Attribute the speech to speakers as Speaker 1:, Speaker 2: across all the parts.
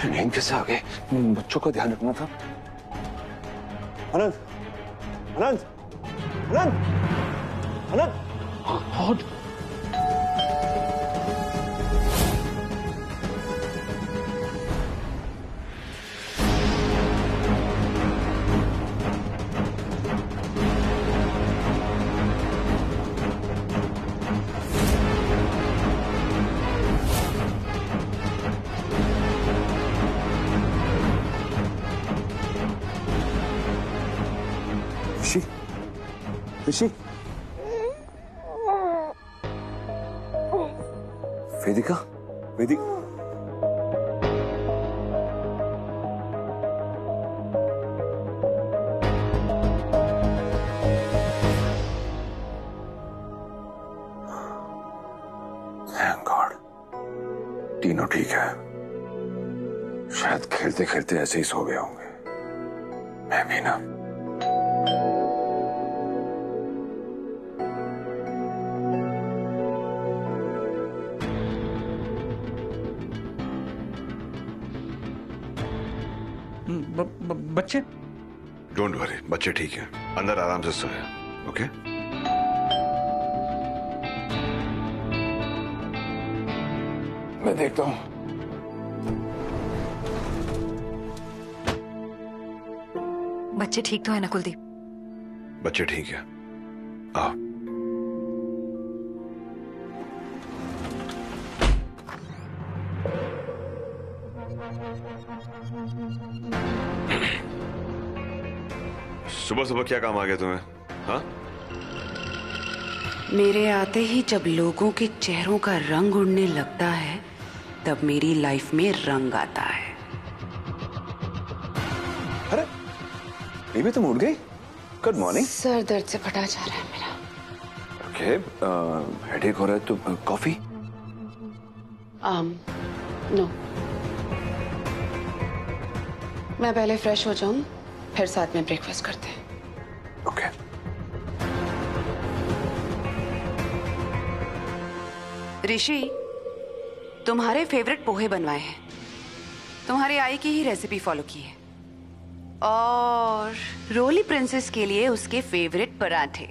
Speaker 1: नींद कैसे आ गए? बच्चों का ध्यान रखना था। अनंत, अनंत, अनंत, अनंत। ऋषि, ऋषि, वेदिका, वेदिका। थैंक गॉड, तीनों ठीक है। शायद खेलते खेलते ऐसे ही सो गए होंगे। मैं भी ना।
Speaker 2: बच्चे?
Speaker 3: डोंट वरी, बच्चे ठीक हैं, अंदर आराम से सोए। ओके?
Speaker 1: मैं देखता हूं।
Speaker 4: बच्चे ठीक तो है ना कुलदीप?
Speaker 3: बच्चे ठीक है। आओ। सुबह सुबह क्या काम आ गया तुम्हें? हाँ?
Speaker 5: मेरे आते ही जब लोगों के चेहरों का रंग उड़ने लगता है, तब मेरी लाइफ में रंग आता है।
Speaker 1: अरे, बेबी तुम उठ गई? Good morning.
Speaker 5: सर दर्द से फटा जा रहा है मेरा।
Speaker 1: ओके, हेडेक हो रहा है तो कॉफी?
Speaker 5: नो, मैं पहले फ्रेश हो जाऊं, फिर साथ में ब्रेकफास्ट करते हैं।
Speaker 1: ओके।
Speaker 5: ऋषि, तुम्हारे फेवरेट पोहे बनवाए हैं। तुम्हारी आई की ही रेसिपी फॉलो की है। और रोली प्रिंसेस के लिए उसके फेवरेट पराठे।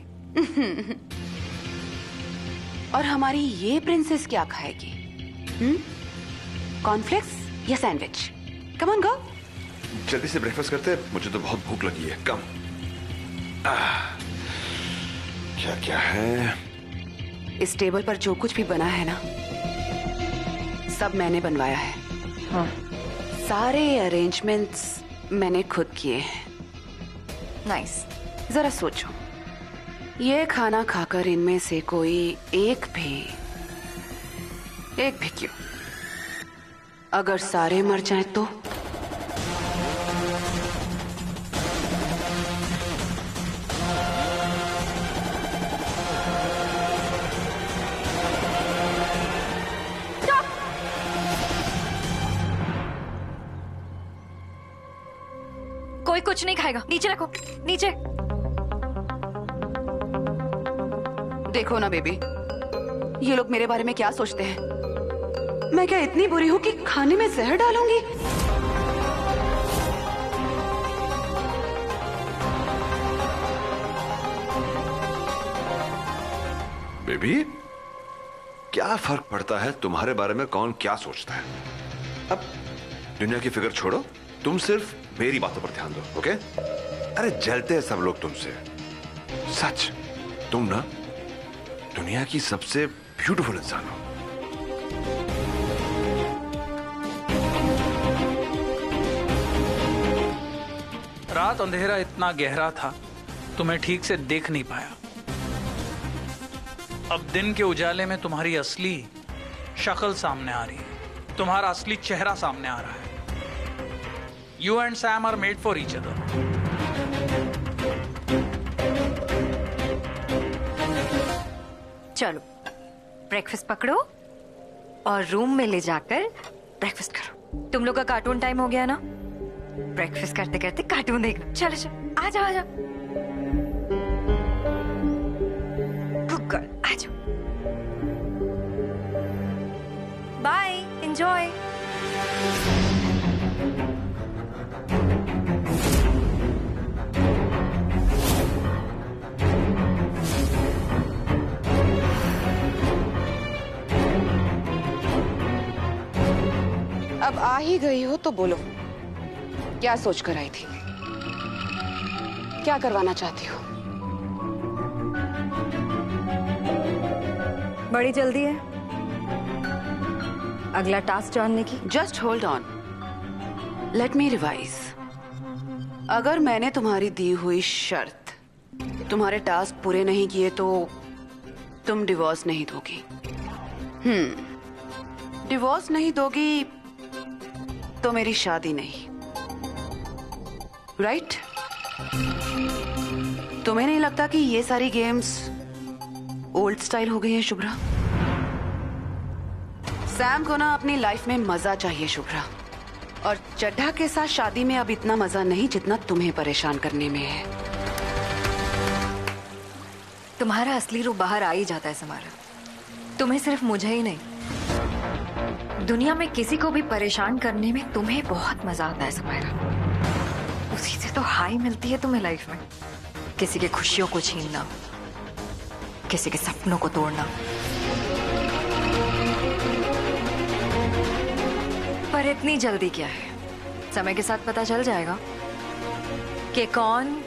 Speaker 5: और हमारी ये प्रिंसेस क्या खाएगी? कॉर्नफ्लेक्स या सैंडविच? Come on go.
Speaker 3: जल्दी से ब्रेकफास्ट करते हैं, मुझे तो बहुत भूख लगी है। कम। क्या क्या है?
Speaker 5: इस टेबल पर जो कुछ भी बना है ना, सब मैंने बनवाया है।
Speaker 4: हाँ।
Speaker 5: सारे अरेंजमेंट्स मैंने खुद किए हैं।
Speaker 4: नाइस।
Speaker 5: जरा सोचो, ये खाना खाकर इनमें से कोई एक भी क्यों, अगर सारे मर जाएं तो?
Speaker 4: कोई कुछ नहीं खाएगा। नीचे रखो, नीचे।
Speaker 5: देखो ना बेबी, ये लोग मेरे बारे में क्या सोचते हैं। मैं क्या इतनी बुरी हूं कि खाने में जहर डालूंगी?
Speaker 3: बेबी, क्या फर्क पड़ता है तुम्हारे बारे में कौन क्या सोचता है? अब दुनिया की फिक्र छोड़ो, तुम सिर्फ मेरी बातों पर ध्यान दो। ओके? अरे जलते हैं सब लोग तुमसे। सच, तुम ना दुनिया की सबसे ब्यूटीफुल इंसान हो।
Speaker 2: रात अंधेरा इतना गहरा था, तुम्हें ठीक से देख नहीं पाया। अब दिन के उजाले में तुम्हारी असली शक्ल सामने आ रही है, तुम्हारा असली चेहरा सामने आ रहा है। You and Sam are made for each other.
Speaker 4: चलो, ब्रेकफास्ट पकड़ो और रूम में ले जाकर ब्रेकफास्ट करो। तुम लोग का कार्टून टाइम हो गया ना, ब्रेकफास्ट करते करते कार्टून देखना। चलो चलो, आ जाओ आ जाओ। गुड गर्ल, आ जाओ। Bye, enjoy.
Speaker 5: ही गई हो तो बोलो, क्या सोच कर आई थी? क्या करवाना चाहती हो?
Speaker 4: बड़ी जल्दी है अगला टास्क जानने की।
Speaker 5: Just hold on, let me revise. अगर मैंने तुम्हारी दी हुई शर्त तुम्हारे टास्क पूरे नहीं किए तो तुम डिवोर्स नहीं दोगी। डिवोर्स नहीं दोगी तो मेरी शादी नहीं, राइट? तुम्हें नहीं लगता कि ये सारी गेम्स ओल्ड स्टाइल हो गई है शुभ्रा? सैम को ना अपनी लाइफ में मजा चाहिए शुभ्रा, और चड्ढा के साथ शादी में अब इतना मजा नहीं जितना तुम्हें परेशान करने में है।
Speaker 4: तुम्हारा असली रूप बाहर आ ही जाता है समारा। तुम्हें सिर्फ मुझे ही नहीं, दुनिया में किसी को भी परेशान करने में तुम्हें बहुत मजा आता है समारा। उसी से तो हाई मिलती है तुम्हें लाइफ में। किसी की खुशियों को छीनना, किसी के सपनों को तोड़ना। पर इतनी जल्दी क्या है? समय के साथ पता चल जाएगा कि कौन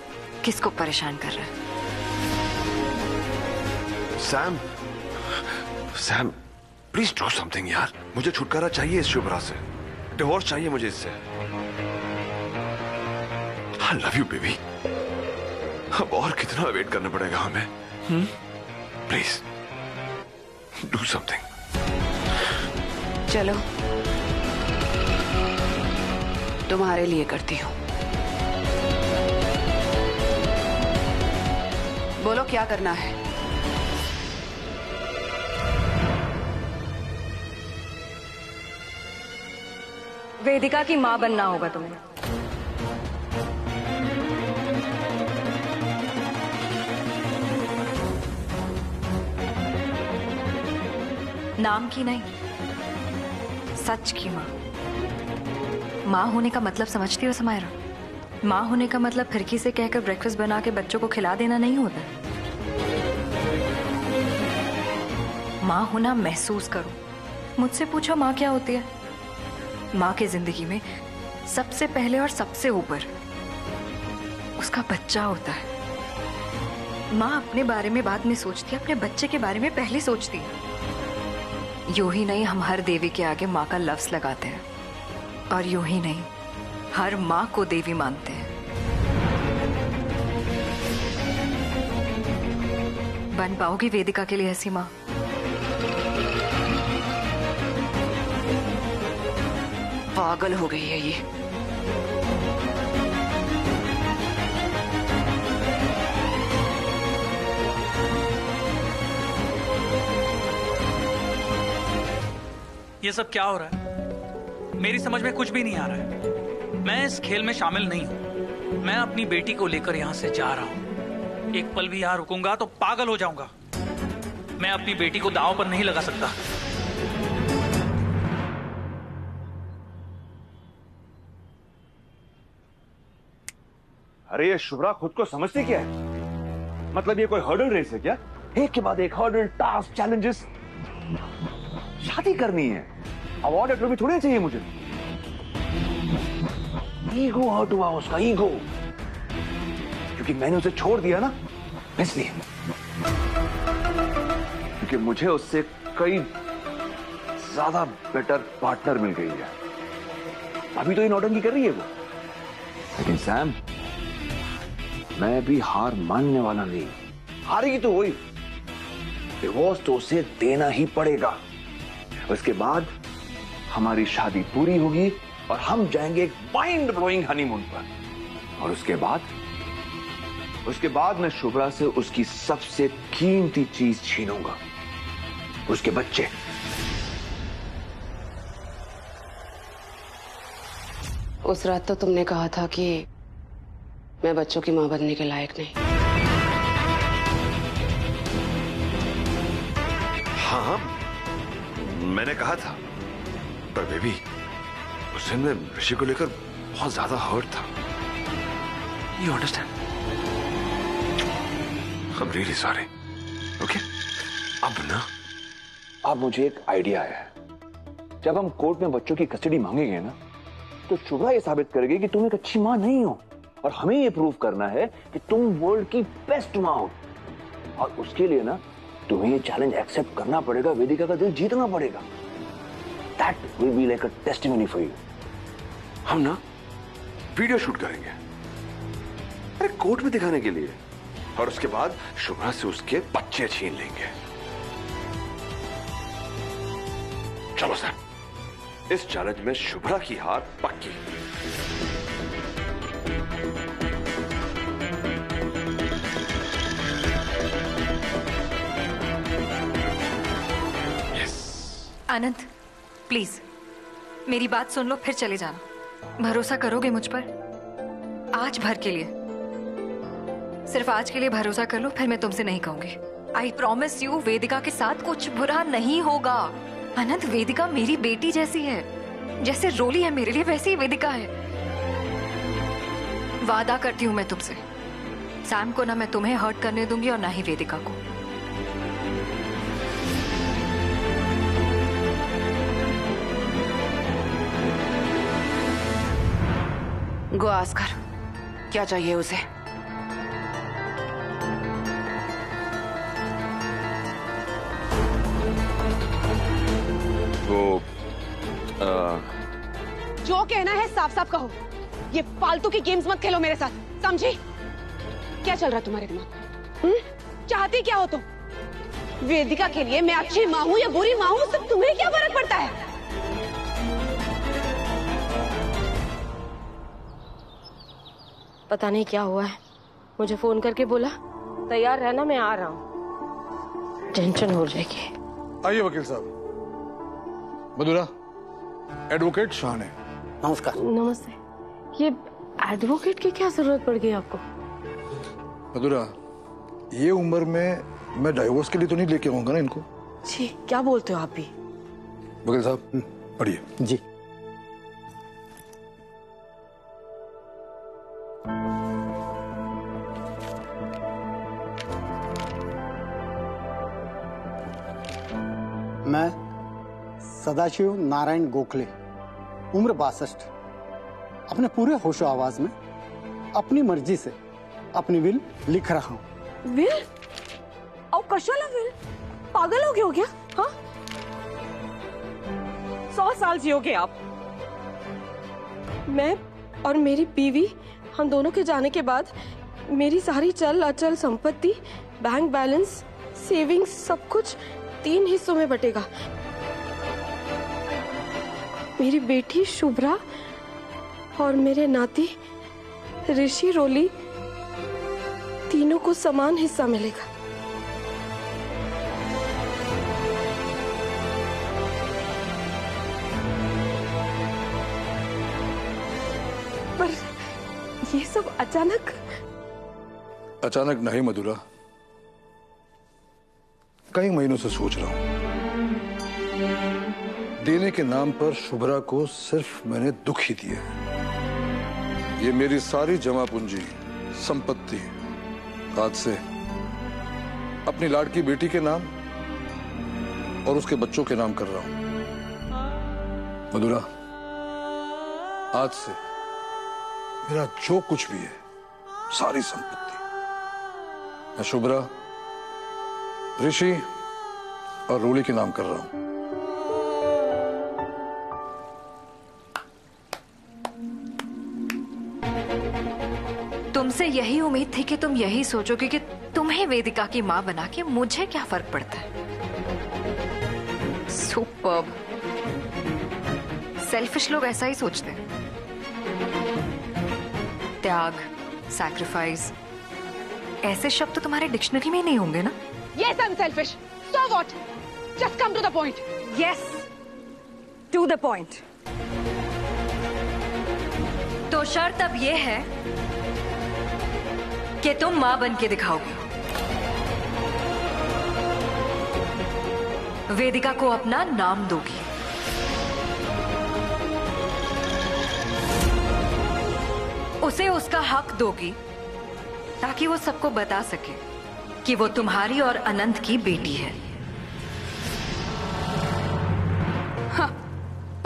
Speaker 4: किसको परेशान कर रहा है।
Speaker 3: सैम प्लीज डू समथिंग यार, मुझे छुटकारा चाहिए इस शुभ्रा से। डिवोर्स चाहिए मुझे इससे। I love you baby. अब और कितना वेट करना पड़ेगा हमें? Please do something.
Speaker 5: चलो तुम्हारे लिए करती हूँ। बोलो क्या करना है?
Speaker 4: वेदिका की मां बनना होगा तुम्हें। नाम की नहीं, सच की मां। मां होने का मतलब समझती हो समायरा? मां होने का मतलब खिड़की से कहकर ब्रेकफास्ट बना के बच्चों को खिला देना नहीं होता। मां होना महसूस करो। मुझसे पूछो मां क्या होती है? मां की जिंदगी में सबसे पहले और सबसे ऊपर उसका बच्चा होता है। मां अपने बारे में बाद में सोचती है, अपने बच्चे के बारे में पहले सोचती है। यूं ही नहीं, हम हर देवी के आगे मां का लफ्ज लगाते हैं, और यूं ही नहीं, हर मां को देवी मानते हैं। बन पाओगी वेदिका के लिए ऐसी मां?
Speaker 5: पागल हो गई है ये।
Speaker 2: ये सब क्या हो रहा है? मेरी समझ में कुछ भी नहीं आ रहा है। मैं इस खेल में शामिल नहीं हूं। मैं अपनी बेटी को लेकर यहां से जा रहा हूं। एक पल भी यहां रुकूंगा तो पागल हो जाऊंगा। मैं अपनी बेटी को दांव पर नहीं लगा सकता।
Speaker 1: अरे ये शुभ्रा खुद को समझती क्या है? मतलब ये कोई हर्डल रेस है क्या? एक के बाद एक हर्डल, टास्क, चैलेंजेस। शादी करनी है, अवार्ड या ट्रॉफी थोड़ी चाहिए मुझे। ईगो हर्ट हुआ उसका, ईगो, क्योंकि मैंने उसे छोड़ दिया ना, इसलिए। क्योंकि मुझे उससे कई ज्यादा बेटर पार्टनर मिल गई है। अभी तो ये नौटंकी कर रही है वो, लेकिन सैम, मैं भी हार मानने वाला नहीं। हारेगी तो वही, डिवोर्स तो उसे देना ही पड़ेगा। उसके बाद हमारी शादी पूरी होगी और हम जाएंगे एक माइंड ब्लोइंग हनीमून पर। और उसके बाद मैं शुभ्रा से उसकी सबसे कीमती चीज छीनूंगा, उसके बच्चे।
Speaker 5: उस रात तो तुमने कहा था कि मैं बच्चों की मां बनने के लायक नहीं।
Speaker 3: हाँ, मैंने कहा था, पर बेबी उस दिन में ऋषि को लेकर बहुत ज्यादा हर्ट था। You understand? I am really sorry. Okay, अब मुझे एक आइडिया आया है।
Speaker 1: जब हम कोर्ट में बच्चों की कस्टडी मांगेंगे ना, तो शुभ्रा ये साबित करेगी कि तुम एक अच्छी मां नहीं हो, और हमें ये प्रूव करना है कि तुम वर्ल्ड की बेस्ट मां हो। और उसके लिए ना तुम्हें ये चैलेंज एक्सेप्ट करना पड़ेगा, वेदिका का दिल जीतना पड़ेगा। That will be like a testimony for you.
Speaker 3: हम ना वीडियो शूट करेंगे, अरे कोर्ट में दिखाने के लिए, और उसके बाद शुभ्रा से उसके बच्चे छीन लेंगे। चलो सर, इस चैलेंज में शुभ्रा की हार पक्की।
Speaker 4: आनंद प्लीज मेरी बात सुन लो, फिर चले जाना। भरोसा करोगे मुझ पर? आज भर के लिए, सिर्फ आज के लिए भरोसा कर लो, फिर मैं तुमसे नहीं कहूंगी। आई प्रॉमिस यू, वेदिका के साथ कुछ बुरा नहीं होगा। आनंद, वेदिका मेरी बेटी जैसी है, जैसे रोली है मेरे लिए वैसी ही वेदिका है। वादा करती हूं मैं तुमसे, सैम को ना मैं तुम्हें हर्ट करने दूंगी और ना ही वेदिका को।
Speaker 5: गो आस्कर, क्या चाहिए उसे?
Speaker 6: जो कहना है साफ साफ कहो। ये फालतू की गेम्स मत खेलो मेरे साथ, समझी? क्या चल रहा है तुम्हारे दिमाग? चाहती क्या हो तुम? वेदिका के लिए मैं अच्छी माँ हूँ या बुरी माँ हूँ, सब तुम्हें क्या फर्क पड़ता है?
Speaker 7: पता नहीं क्या हुआ है, मुझे फोन करके बोला तैयार रहना, मैं आ रहा हूँ। टेंशन हो जाएगी।
Speaker 8: आइए वकील साहब। मधुरा, एडवोकेट शान है।
Speaker 9: नमस्कार।
Speaker 7: नमस्ते। ये एडवोकेट की क्या जरूरत पड़ गई आपको?
Speaker 8: मधुरा, ये उम्र में मैं डाइवोर्स के लिए तो नहीं लेके आऊंगा ना इनको।
Speaker 7: जी, क्या बोलते हो आप भी?
Speaker 8: वकील साहब पढ़िए।
Speaker 9: जी। मैं सदाशिव नारायण गोखले, उम्र 62, अपने पूरे होशो आवाज में अपनी मर्जी से अपनी विल लिख रहा हूँ।
Speaker 7: विल? और कशाला विल? पागल हो गए हो क्या? हाँ, 100 साल जियोगे आप। मैं और मेरी बीवी, हम दोनों के जाने के बाद मेरी सारी चल अचल संपत्ति, बैंक बैलेंस, सेविंग्स, सब कुछ 3 हिस्सों में बटेगा। मेरी बेटी शुभ्रा और मेरे नाती ऋषि रोली, तीनों को समान हिस्सा मिलेगा। पर ये सब अचानक
Speaker 8: नहीं मधुरा, कई महीनों से सोच रहा हूं। देने के नाम पर शुभ्रा को सिर्फ मैंने दुख ही दिया है। ये मेरी सारी जमा पूंजी, संपत्ति आज से अपनी लाडकी बेटी के नाम और उसके बच्चों के नाम कर रहा हूं। मधुरा, आज से मेरा जो कुछ भी है, सारी संपत्ति मैं शुभ्रा, ऋषि और रोली के नाम कर रहा हूं।
Speaker 4: तुमसे यही उम्मीद थी कि तुम यही सोचोगे कि तुम्हें वेदिका की मां बना के मुझे क्या फर्क पड़ता है। सुपर्ब। सेल्फिश लोग ऐसा ही सोचते हैं। त्याग, सैक्रिफाइस, ऐसे शब्द तो तुम्हारे डिक्शनरी में नहीं होंगे ना?
Speaker 6: Yes, I'm selfish. So what? Just come to the point.
Speaker 7: Yes, to the point.
Speaker 4: तो शर्त अब ये है कि तुम मां बन के दिखाओगे, वेदिका को अपना नाम दोगी, उसे उसका हक दोगी, ताकि वो सबको बता सके कि वो तुम्हारी और अनंत की बेटी है।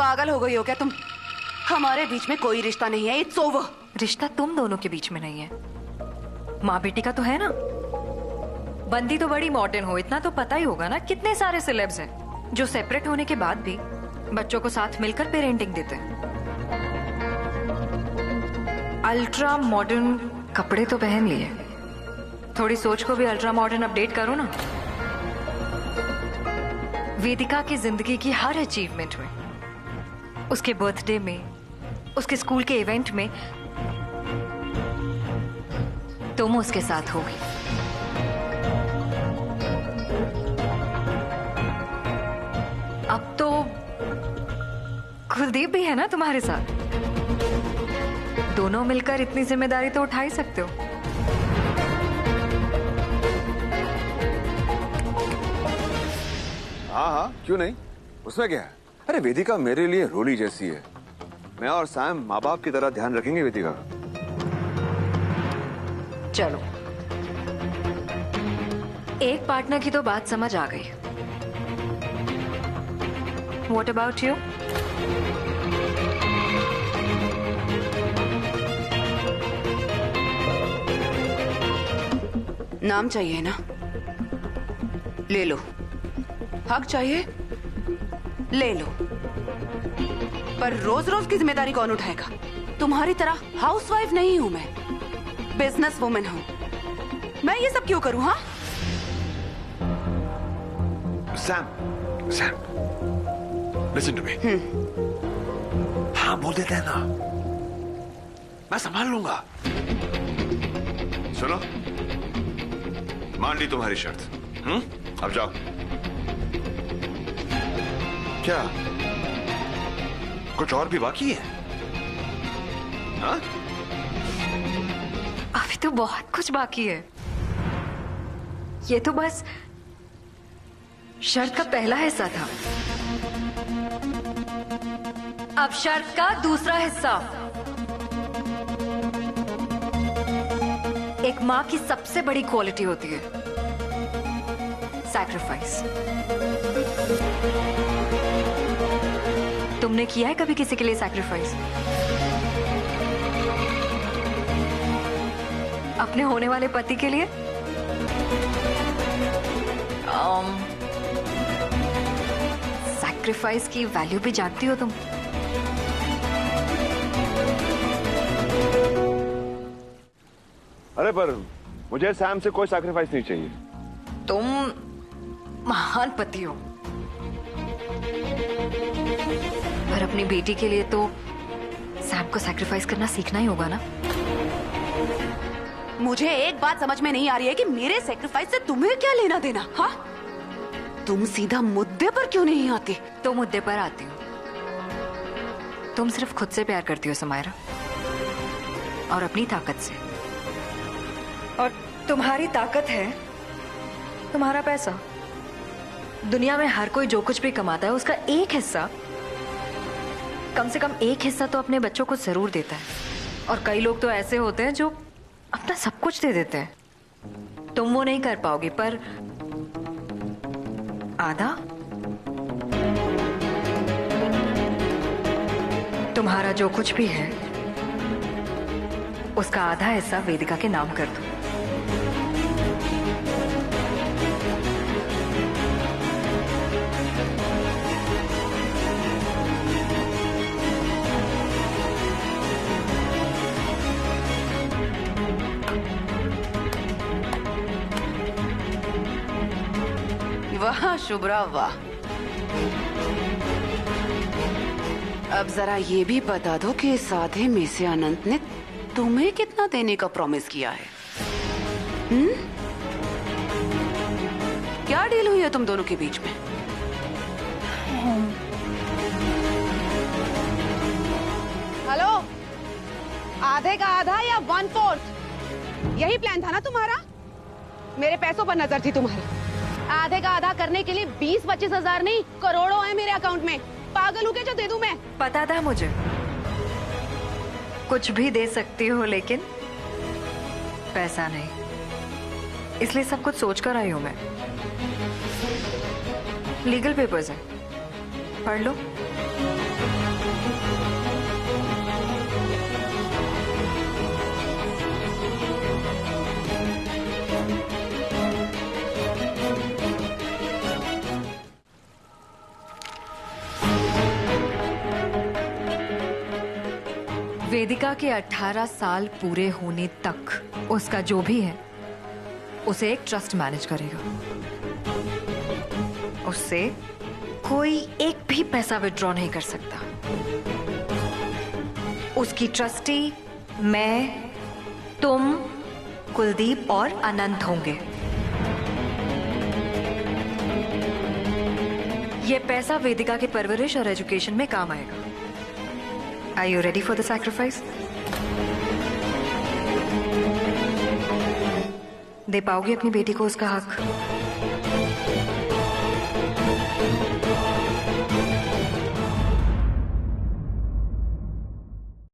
Speaker 5: पागल हो गई हो क्या तुम? हमारे बीच में कोई रिश्ता नहीं है, इट्स ओवर।
Speaker 4: रिश्ता तुम दोनों के बीच में नहीं है, माँ बेटी का तो है ना। बंदी तो बड़ी मॉडर्न हो, इतना तो पता ही होगा ना, कितने सारे सेलेब्स हैं जो सेपरेट होने के बाद भी बच्चों को साथ मिलकर पेरेंटिंग देते हैं। अल्ट्रा मॉडर्न कपड़े तो पहन लिए, थोड़ी सोच को भी अल्ट्रा मॉडर्न अपडेट करो ना। वेदिका की जिंदगी की हर अचीवमेंट में, उसके बर्थडे में, उसके स्कूल के इवेंट में तुम उसके साथ होगी। अब तो कुलदीप भी है ना तुम्हारे साथ, दोनों मिलकर इतनी जिम्मेदारी तो उठा ही सकते हो।
Speaker 1: हाँ हाँ, क्यों नहीं, उसमें क्या है। अरे वेदिका मेरे लिए रोली जैसी है, मैं और सैम माँ बाप की तरह ध्यान रखेंगे वेदिका का।
Speaker 4: चलो, एक पार्टनर की तो बात समझ आ गई। What about you?
Speaker 5: नाम चाहिए ना, ले लो। हक चाहिए, ले लो। पर रोज रोज की जिम्मेदारी कौन उठाएगा? तुम्हारी तरह हाउसवाइफ नहीं हूं मैं, बिजनेस वुमेन हूं। मैं ये सब क्यों करूं? हाँ
Speaker 3: Sam, Sam, listen to me. हाँ बोल देते हैं ना, मैं संभाल लूंगा। सुनो, मान ली तुम्हारी शर्त। अब जाओ। क्या कुछ और भी बाकी है? हाँ?
Speaker 4: अभी तो बहुत कुछ बाकी है, ये तो बस शर्त का पहला हिस्सा था। अब शर्त का दूसरा हिस्सा। एक मां की सबसे बड़ी क्वालिटी होती है सैक्रिफाइस। तुमने किया है कभी किसी के लिए सैक्रिफाइस? अपने होने वाले पति के लिए? सैक्रिफाइस की वैल्यू भी जानती हो तुम?
Speaker 1: अरे पर मुझे सैम से कोई सैक्रिफाइस नहीं चाहिए।
Speaker 4: तुम महान पति हो, पर अपनी बेटी के लिए तो सैम को सैक्रिफाइस करना सीखना ही होगा ना।
Speaker 5: मुझे एक बात समझ में नहीं आ रही है कि मेरे सैक्रिफाइस से तुम्हें क्या लेना देना? हाँ, तुम सीधा मुद्दे पर क्यों नहीं आते?
Speaker 4: तो मुद्दे पर आती हूँ। तुम सिर्फ खुद से प्यार करती हो समायरा, और अपनी ताकत से। और तुम्हारी ताकत है तुम्हारा पैसा। दुनिया में हर कोई जो कुछ भी कमाता है उसका एक हिस्सा, कम से कम एक हिस्सा तो अपने बच्चों को जरूर देता है। और कई लोग तो ऐसे होते हैं जो अपना सब कुछ दे देते हैं। तुम वो नहीं कर पाओगी, पर आधा तुम्हारा जो कुछ भी है उसका आधा हिस्सा वेदिका के नाम कर दो।
Speaker 5: वाह शुभ्रा वाह। अब जरा ये भी बता दो कि इस आधे में से अनंत ने तुम्हें कितना देने का प्रॉमिस किया है? क्या डील हुई है तुम दोनों के बीच में?
Speaker 6: हेलो, आधे का आधा या 1/4? यही प्लान था ना तुम्हारा? मेरे पैसों पर नजर थी तुम्हारी। आधे का आधा करने के लिए 20-25 हजार नहीं, करोड़ों है मेरे अकाउंट में। पागल हूँ क्या जो दे दूं मैं?
Speaker 4: पता था मुझे, कुछ भी दे सकती हो लेकिन पैसा नहीं, इसलिए सब कुछ सोच कर आई हूं मैं। लीगल पेपर्स हैं, पढ़ लो। वेदिका के 18 साल पूरे होने तक उसका जो भी है उसे एक ट्रस्ट मैनेज करेगा। उससे कोई एक भी पैसा विड्रॉ नहीं कर सकता। उसकी ट्रस्टी मैं, तुम, कुलदीप और अनंत होंगे। ये पैसा वेदिका के परवरिश और एजुकेशन में काम आएगा। Are you ready for the sacrifice? दे पाओगे अपनी बेटी को उसका हक?